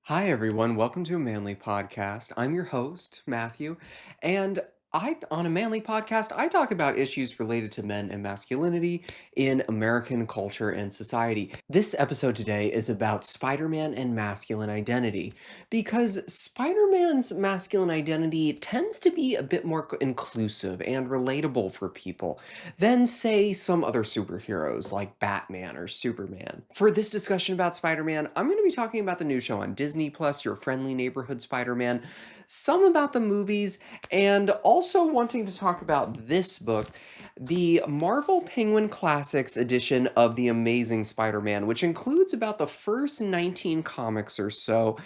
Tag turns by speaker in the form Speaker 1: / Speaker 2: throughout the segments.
Speaker 1: Hi, everyone. Welcome to a Manly Podcast. I'm your host, Matthew, and on a Manly Podcast, I talk about issues related to men and masculinity in American culture and society. This episode today is about Spider-Man and masculine identity, because Spider-Man's masculine identity tends to be a bit more inclusive and relatable for people than, say, some other superheroes like Batman or Superman. For this discussion about Spider-Man, I'm going to be talking about the new show on Disney Plus, Your Friendly Neighborhood Spider-Man, some about the movies, and also wanting to talk about this book, the Marvel Penguin Classics edition of The Amazing Spider-Man, which includes about the first 19 comics or so,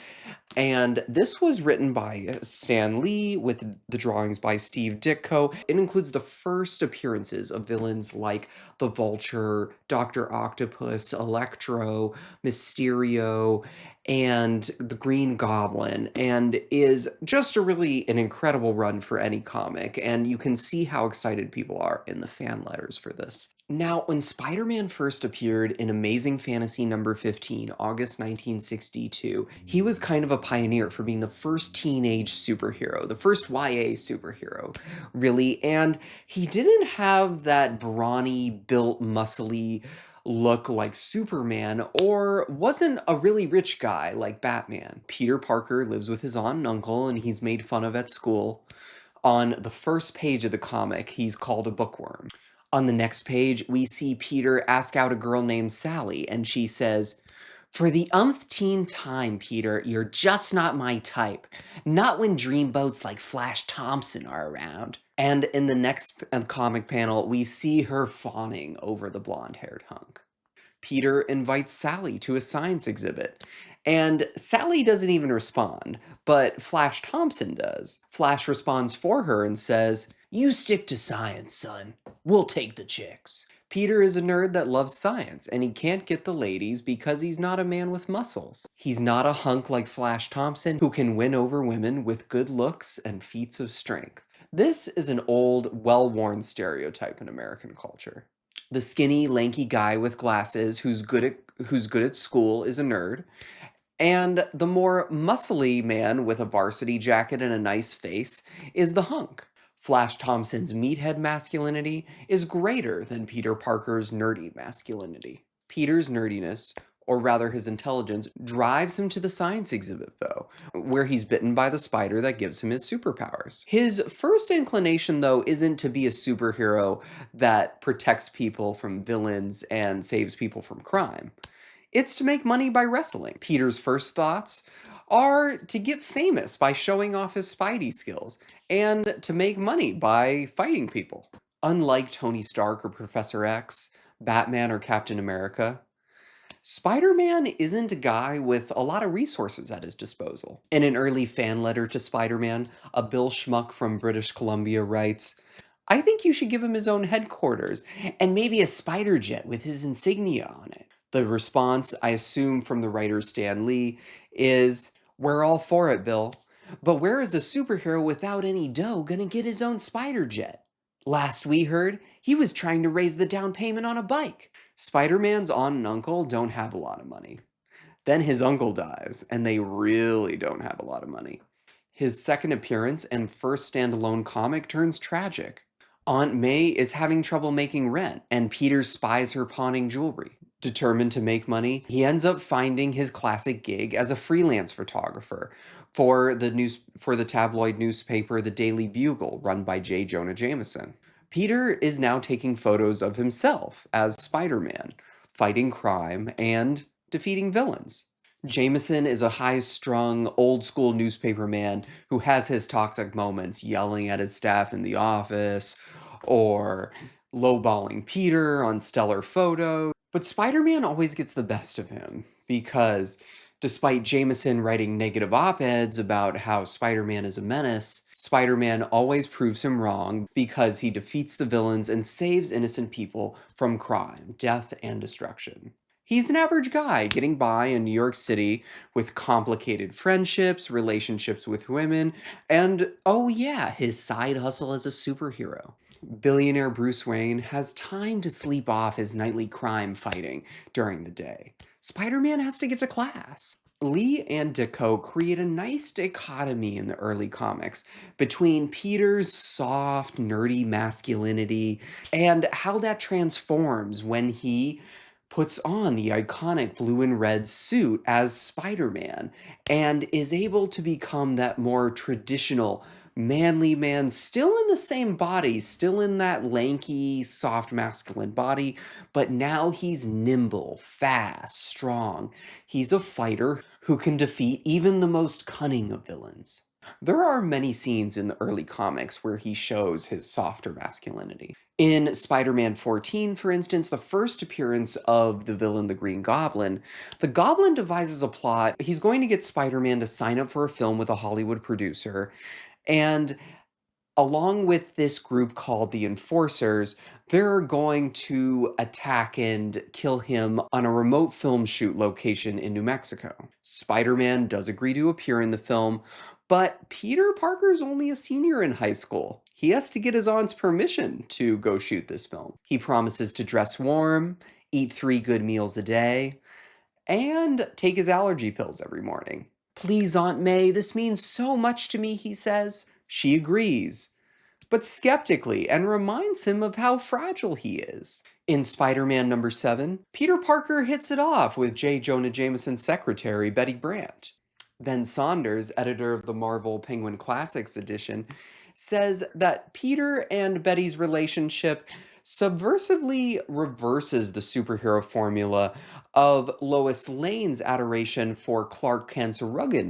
Speaker 1: and this was written by Stan Lee with the drawings by Steve Ditko. It includes the first appearances of villains like the Vulture, Dr. Octopus, Electro, Mysterio, and the Green Goblin, and is just a really an incredible run for any comic, and you can see how excited people are in the fan letters for this. Now, when Spider-Man first appeared in Amazing Fantasy number 15, August 1962, he was kind of a pioneer for being the first teenage superhero, the first YA superhero, really, and he didn't have that brawny, built, muscly look like Superman, or wasn't a really rich guy like Batman. Peter Parker lives with his aunt and uncle, and he's made fun of at school. On the first page of the comic, he's called a bookworm. On the next page, we see Peter ask out a girl named Sally, and she says, "For the umpteen time, Peter, you're just not my type. Not when dreamboats like Flash Thompson are around." And in the next comic panel, we see her fawning over the blonde-haired hunk. Peter invites Sally to a science exhibit. And Sally doesn't even respond, but Flash Thompson does. Flash responds for her and says, "You stick to science, son. We'll take the chicks." Peter is a nerd that loves science, and he can't get the ladies because he's not a man with muscles. He's not a hunk like Flash Thompson who can win over women with good looks and feats of strength. This is an old, well-worn stereotype in American culture. The skinny, lanky guy with glasses who's good at school is a nerd, and the more muscly man with a varsity jacket and a nice face is the hunk. Flash Thompson's meathead masculinity is greater than Peter Parker's nerdy masculinity. Peter's nerdiness, or rather his intelligence, drives him to the science exhibit, though, where he's bitten by the spider that gives him his superpowers. His first inclination, though, isn't to be a superhero that protects people from villains and saves people from crime. It's to make money by wrestling. Peter's first thoughts are to get famous by showing off his Spidey skills, and to make money by fighting people. Unlike Tony Stark or Professor X, Batman or Captain America, Spider-Man isn't a guy with a lot of resources at his disposal. In an early fan letter to Spider-Man, a Bill Schmuck from British Columbia writes, "I think you should give him his own headquarters, and maybe a spider jet with his insignia on it." The response, I assume from the writer Stan Lee, is, "We're all for it, Bill. But where is a superhero without any dough gonna get his own spider jet? Last we heard, he was trying to raise the down payment on a bike." Spider-Man's aunt and uncle don't have a lot of money. Then his uncle dies, and they really don't have a lot of money. His second appearance and first standalone comic turns tragic. Aunt May is having trouble making rent, and Peter spies her pawning jewelry. Determined to make money, he ends up finding his classic gig as a freelance photographer for the tabloid newspaper The Daily Bugle, run by J. Jonah Jameson. Peter is now taking photos of himself as Spider-Man, fighting crime and defeating villains. Jameson is a high-strung, old-school newspaper man who has his toxic moments, yelling at his staff in the office, or lowballing Peter on stellar photos. But Spider-Man always gets the best of him, because despite Jameson writing negative op-eds about how Spider-Man is a menace, Spider-Man always proves him wrong because he defeats the villains and saves innocent people from crime, death, and destruction. He's an average guy getting by in New York City with complicated friendships, relationships with women, and oh yeah, his side hustle as a superhero. Billionaire Bruce Wayne has time to sleep off his nightly crime fighting during the day. Spider-Man has to get to class. Lee and Ditko create a nice dichotomy in the early comics between Peter's soft, nerdy masculinity and how that transforms when he puts on the iconic blue and red suit as Spider-Man and is able to become that more traditional manly man, still in the same body, still in that lanky, soft masculine body, but now he's nimble, fast, strong. He's a fighter who can defeat even the most cunning of villains. There are many scenes in the early comics where he shows his softer masculinity. In Spider Man 14, for instance, the first appearance of the villain, the Green Goblin, the Goblin devises a plot. He's going to get Spider Man to sign up for a film with a Hollywood producer, and along with this group called the Enforcers, they're going to attack and kill him on a remote film shoot location in New Mexico. Spider Man does agree to appear in the film, but Peter Parker's only a senior in high school. He has to get his aunt's permission to go shoot this film. He promises to dress warm, eat 3 good meals a day, and take his allergy pills every morning. Please, Aunt May, this means so much to me, he says. She agrees, but skeptically, and reminds him of how fragile he is. In Spider-Man number 7, Peter Parker hits it off with J. Jonah Jameson's secretary, Betty Brant. Ben Saunders, editor of the Marvel Penguin Classics edition, says that Peter and Betty's relationship subversively reverses the superhero formula of Lois Lane's adoration for Clark Kent's rugged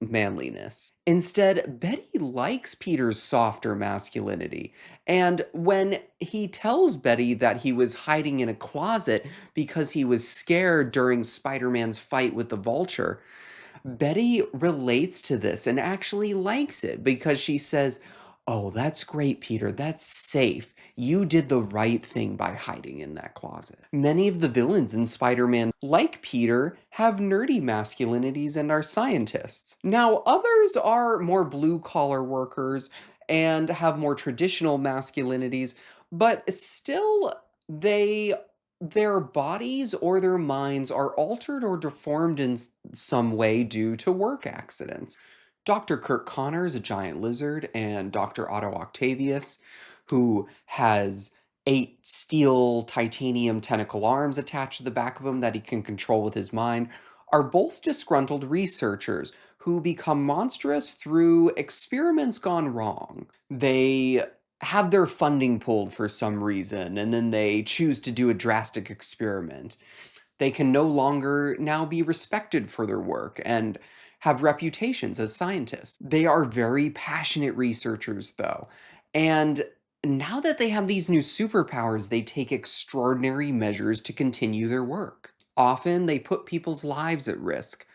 Speaker 1: manliness. Instead, Betty likes Peter's softer masculinity, and when he tells Betty that he was hiding in a closet because he was scared during Spider-Man's fight with the Vulture, Betty relates to this and actually likes it because she says, "Oh, that's great, Peter. That's safe. You did the right thing by hiding in that closet." Many of the villains in Spider Man, like Peter, have nerdy masculinities and are scientists. Now, others are more blue collar workers and have more traditional masculinities, but still, they their bodies or their minds are altered or deformed in some way due to work accidents. Dr. Kirk Connor is a giant lizard, and Dr. Otto Octavius, who has 8 steel titanium tentacle arms attached to the back of him that he can control with his mind, are both disgruntled researchers who become monstrous through experiments gone wrong. They have their funding pulled for some reason, and then they choose to do a drastic experiment. They can no longer now be respected for their work and have reputations as scientists. They are very passionate researchers, though. And now that they have these new superpowers, they take extraordinary measures to continue their work. Often they put people's lives at risk.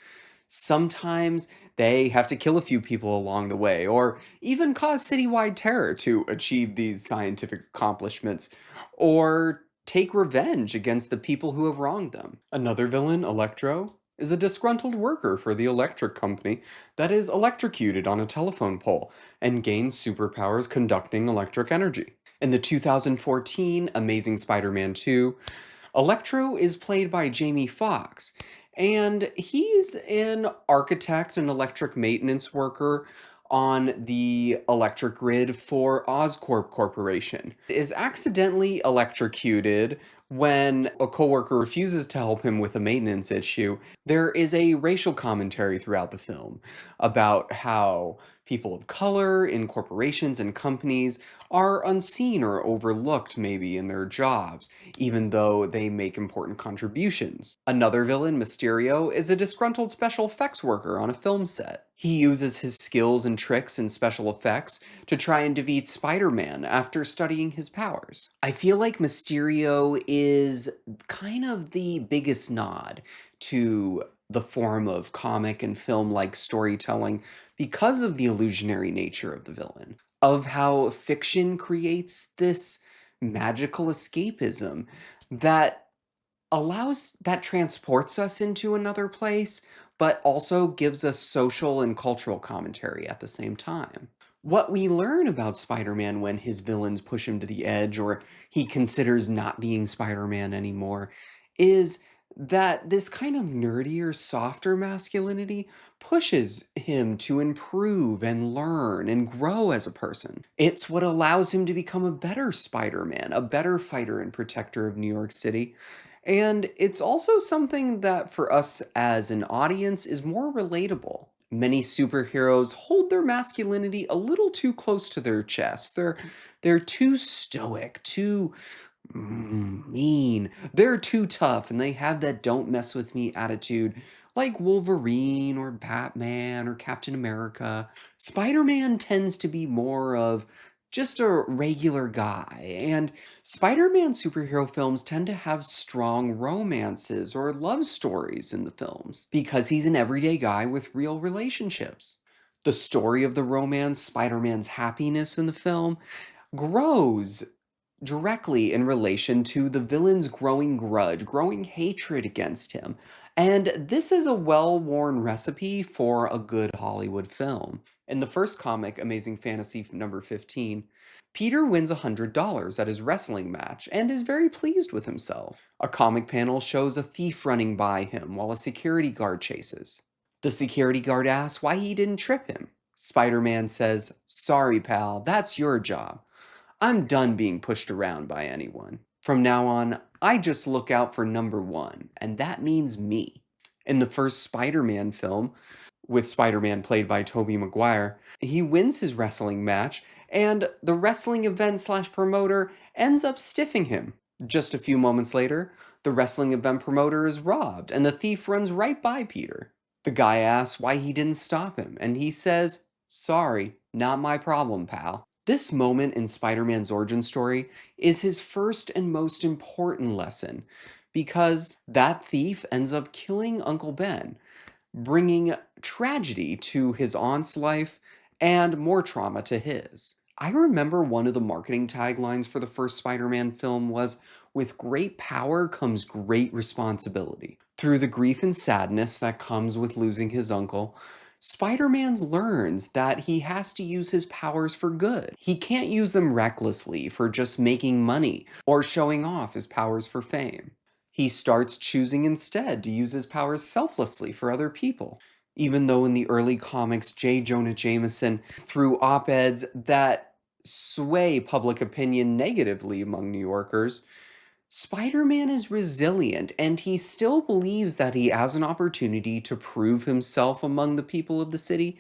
Speaker 1: Sometimes they have to kill a few people along the way, or even cause citywide terror to achieve these scientific accomplishments, or take revenge against the people who have wronged them. Another villain, Electro, is a disgruntled worker for the electric company that is electrocuted on a telephone pole and gains superpowers conducting electric energy. In the 2014 Amazing Spider-Man 2, Electro is played by Jamie Foxx, and he's an architect and electric maintenance worker on the electric grid for Oscorp Corporation. Is accidentally electrocuted when a coworker refuses to help him with a maintenance issue. There is a racial commentary throughout the film about how people of color in corporations and companies are unseen or overlooked maybe in their jobs, even though they make important contributions. Another villain, Mysterio, is a disgruntled special effects worker on a film set. He uses his skills and tricks in special effects to try and defeat Spider-Man after studying his powers. I feel like Mysterio is kind of the biggest nod to the form of comic and film-like storytelling because of the illusionary nature of the villain, of how fiction creates this magical escapism that that transports us into another place, but also gives us social and cultural commentary at the same time. What we learn about Spider-Man when his villains push him to the edge or he considers not being Spider-Man anymore is that this kind of nerdier, softer masculinity pushes him to improve and learn and grow as a person. It's what allows him to become a better Spider Man, a better fighter and protector of New York City. And it's also something that for us as an audience is more relatable. Many superheroes hold their masculinity a little too close to their chest. They're too stoic, too mean. They're too tough and they have that don't mess with me attitude like Wolverine or Batman or Captain America. Spider-Man tends to be more of just a regular guy, and Spider-Man superhero films tend to have strong romances or love stories in the films because he's an everyday guy with real relationships. The story of the romance, Spider-Man's happiness in the film, grows directly in relation to the villain's growing grudge, growing hatred against him. And this is a well worn recipe for a good Hollywood film. In the first comic, Amazing Fantasy number 15, Peter wins $100 at his wrestling match and is very pleased with himself. A comic panel shows a thief running by him while a security guard chases. The security guard asks why he didn't trip him. Spider Man says, "Sorry, pal, that's your job. I'm done being pushed around by anyone. From now on, I just look out for number one, and that means me." In the first Spider Man film, with Spider Man played by Tobey Maguire, he wins his wrestling match, and the wrestling event slash promoter ends up stiffing him. Just a few moments later, the wrestling event promoter is robbed, and the thief runs right by Peter. The guy asks why he didn't stop him, and he says, "Sorry, not my problem, pal." This moment in Spider Man's origin story is his first and most important lesson because that thief ends up killing Uncle Ben, bringing tragedy to his aunt's life and more trauma to his. I remember one of the marketing taglines for the first Spider Man film was, "With great power comes great responsibility." Through the grief and sadness that comes with losing his uncle, Spider Man learns that he has to use his powers for good. He can't use them recklessly for just making money or showing off his powers for fame. He starts choosing instead to use his powers selflessly for other people. Even though in the early comics, J. Jonah Jameson threw op eds that sway public opinion negatively among New Yorkers, Spider Man is resilient and he still believes that he has an opportunity to prove himself among the people of the city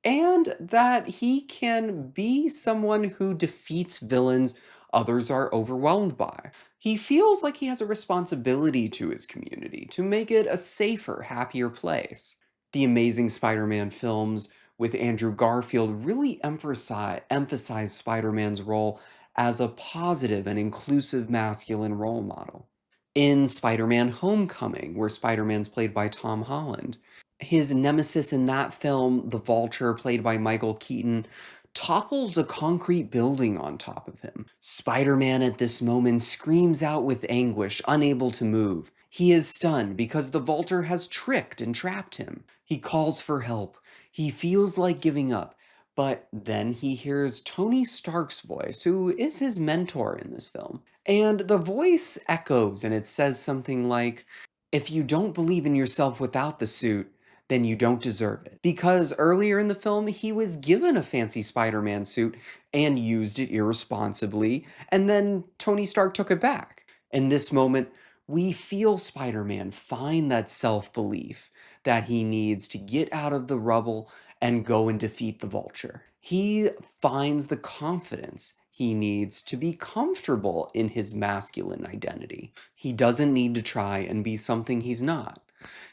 Speaker 1: and that he can be someone who defeats villains others are overwhelmed by. He feels like he has a responsibility to his community to make it a safer, happier place. The Amazing Spider Man films with Andrew Garfield really emphasize Spider Man's role as a positive and inclusive masculine role model. In Spider Man Homecoming, where Spider Man's played by Tom Holland, his nemesis in that film, the Vulture, played by Michael Keaton, topples a concrete building on top of him. Spider Man at this moment screams out with anguish, unable to move. He is stunned because the Vulture has tricked and trapped him. He calls for help. He feels like giving up, but then he hears Tony Stark's voice, who is his mentor in this film. And the voice echoes and it says something like, "If you don't believe in yourself without the suit, then you don't deserve it." Because earlier in the film, he was given a fancy Spider Man suit and used it irresponsibly, and then Tony Stark took it back. In this moment, we feel Spider Man find that self belief that he needs to get out of the rubble and go and defeat the Vulture. He finds the confidence he needs to be comfortable in his masculine identity. He doesn't need to try and be something he's not.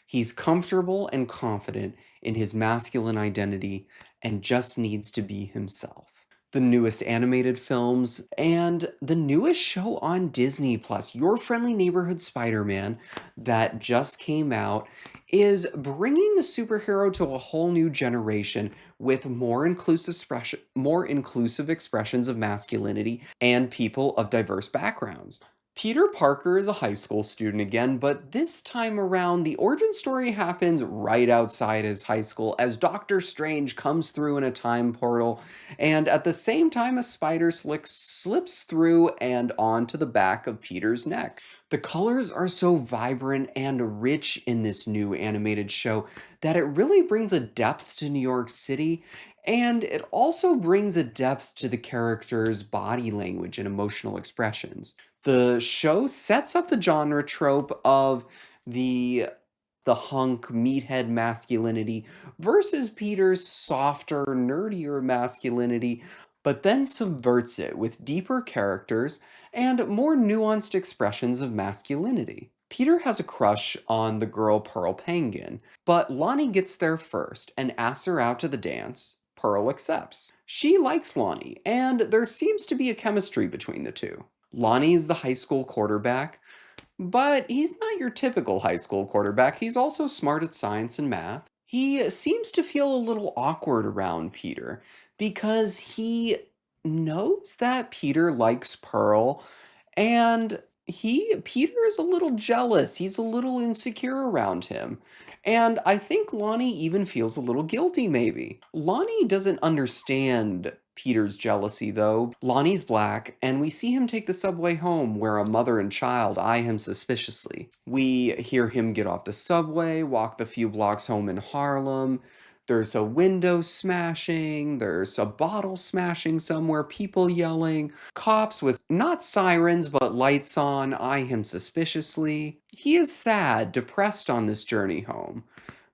Speaker 1: He's comfortable and confident in his masculine identity and just needs to be himself. The newest animated films and the newest show on Disney Plus, Your Friendly Neighborhood Spider-Man, that just came out, is bringing the superhero to a whole new generation with more inclusive expressions of masculinity and people of diverse backgrounds. Peter Parker is a high school student again, but this time around, the origin story happens right outside his high school as Doctor Strange comes through in a time portal, and at the same time, a spider slips through and onto the back of Peter's neck. The colors are so vibrant and rich in this new animated show that it really brings a depth to New York City. And it also brings a depth to the characters' body language and emotional expressions. The show sets up the genre trope of the the hunk meathead masculinity versus Peter's softer, nerdier masculinity, but then subverts it with deeper characters and more nuanced expressions of masculinity. Peter has a crush on the girl Pearl Penguin, but Lonnie gets there first and asks her out to the dance. Pearl accepts. She likes Lonnie, and there seems to be a chemistry between the two. Lonnie is the high school quarterback, but he's not your typical high school quarterback. He's also smart at science and math. He seems to feel a little awkward around Peter because he knows that Peter likes Pearl, and Peter is a little jealous. He's a little insecure around him. And I think Lonnie even feels a little guilty, maybe. Lonnie doesn't understand Peter's jealousy, though. Lonnie's black, and we see him take the subway home where a mother and child eye him suspiciously. We hear him get off the subway, walk the few blocks home in Harlem. There's a window smashing, there's a bottle smashing somewhere, people yelling, cops with not sirens but lights on eye him suspiciously. He is sad, depressed on this journey home.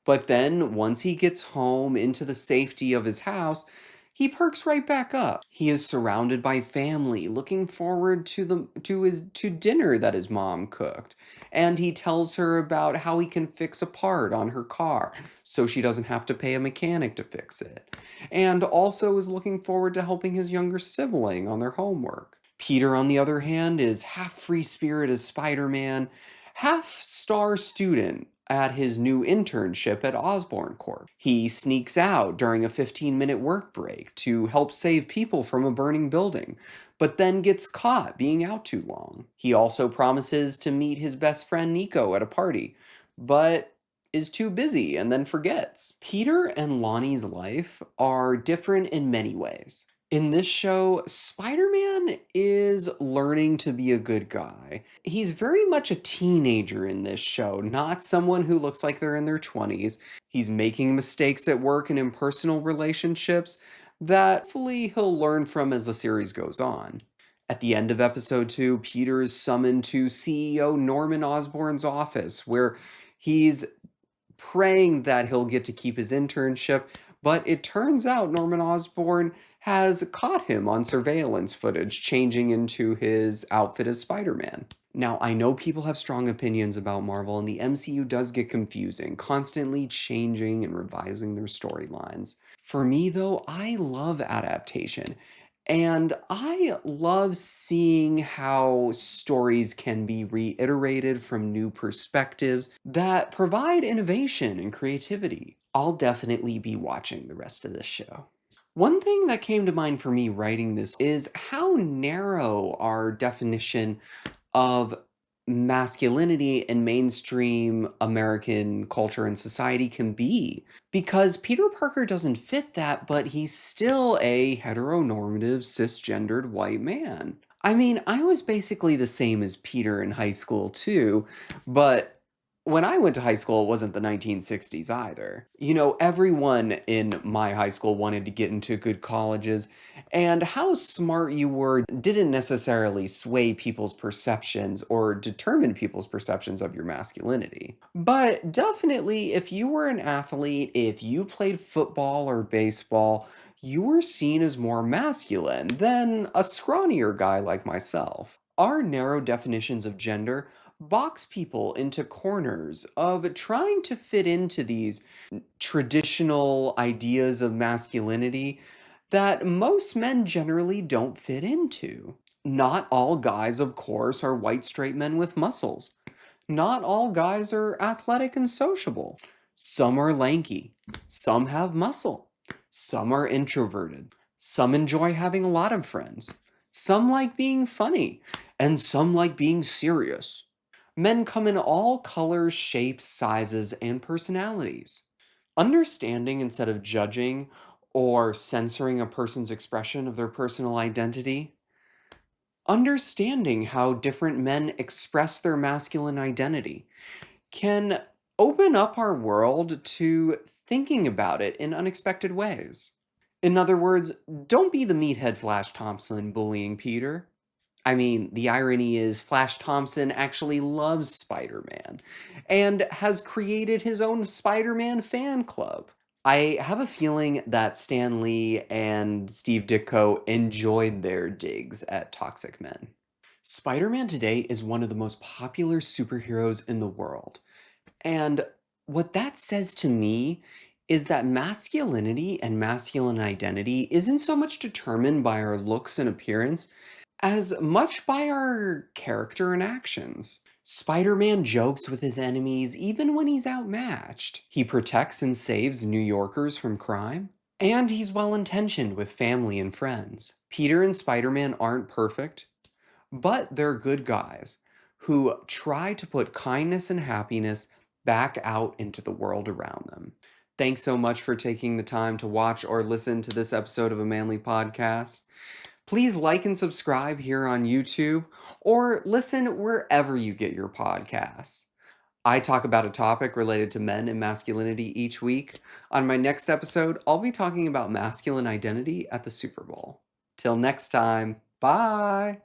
Speaker 1: But then, once he gets home into the safety of his house, he perks right back up. He is surrounded by family, looking forward to dinner that his mom cooked. And he tells her about how he can fix a part on her car so she doesn't have to pay a mechanic to fix it. And also is looking forward to helping his younger sibling on their homework. Peter, on the other hand, is half free spirit as Spider-Man, half star student at his new internship at Osborn Corp. He sneaks out during a 15-minute work break to help save people from a burning building, but then gets caught being out too long. He also promises to meet his best friend Nico at a party, but is too busy and then forgets. Peter and Lonnie's life are different in many ways. In this show, Spider-Man is learning to be a good guy. He's very much a teenager in this show, not someone who looks like they're in their 20s. He's making mistakes at work and in personal relationships that hopefully he'll learn from as the series goes on. At the end of episode 2, Peter is summoned to CEO Norman Osborn's office, where he's praying that he'll get to keep his internship, but it turns out Norman Osborn has caught him on surveillance footage changing into his outfit as Spider-Man. Now, I know people have strong opinions about Marvel, and the MCU does get confusing, constantly changing and revising their storylines. For me, though, I love adaptation. And I love seeing how stories can be reiterated from new perspectives that provide innovation and creativity. I'll definitely be watching the rest of this show. One thing that came to mind for me writing this is how narrow our definition of masculinity in mainstream American culture and society can be. Because Peter Parker doesn't fit that, but he's still a heteronormative, cisgendered white man. I mean, I was basically the same as Peter in high school too, but when I went to high school, it wasn't the 1960s either. You know, everyone in my high school wanted to get into good colleges, and how smart you were didn't necessarily sway people's perceptions or determine people's perceptions of your masculinity. But definitely, if you were an athlete, if you played football or baseball, you were seen as more masculine than a scrawnier guy like myself. Our narrow definitions of gender box people into corners of trying to fit into these traditional ideas of masculinity that most men generally don't fit into. Not all guys, of course, are white straight men with muscles. Not all guys are athletic and sociable. Some are lanky. Some have muscle. Some are introverted. Some enjoy having a lot of friends. Some like being funny, and some like being serious. Men come in all colors, shapes, sizes, and personalities. Understanding instead of judging or censoring a person's expression of their personal identity. Understanding how different men express their masculine identity can open up our world to thinking about it in unexpected ways. In other words, don't be the meathead Flash Thompson bullying Peter. I mean, the irony is Flash Thompson actually loves Spider Man and has created his own Spider Man fan club. I have a feeling that Stan Lee and Steve Ditko enjoyed their digs at toxic men. Spider Man today is one of the most popular superheroes in the world. And what that says to me is that masculinity and masculine identity isn't so much determined by our looks and appearance as much by our character and actions. Spider Man jokes with his enemies even when he's outmatched. He protects and saves New Yorkers from crime. And he's well intentioned with family and friends. Peter and Spider Man aren't perfect, but they're good guys who try to put kindness and happiness back out into the world around them. Thanks so much for taking the time to watch or listen to this episode of A Manly Podcast. Please like and subscribe here on YouTube or listen wherever you get your podcasts. I talk about a topic related to men and masculinity each week. On my next episode, I'll be talking about masculine identity at the Super Bowl. Till next time, bye!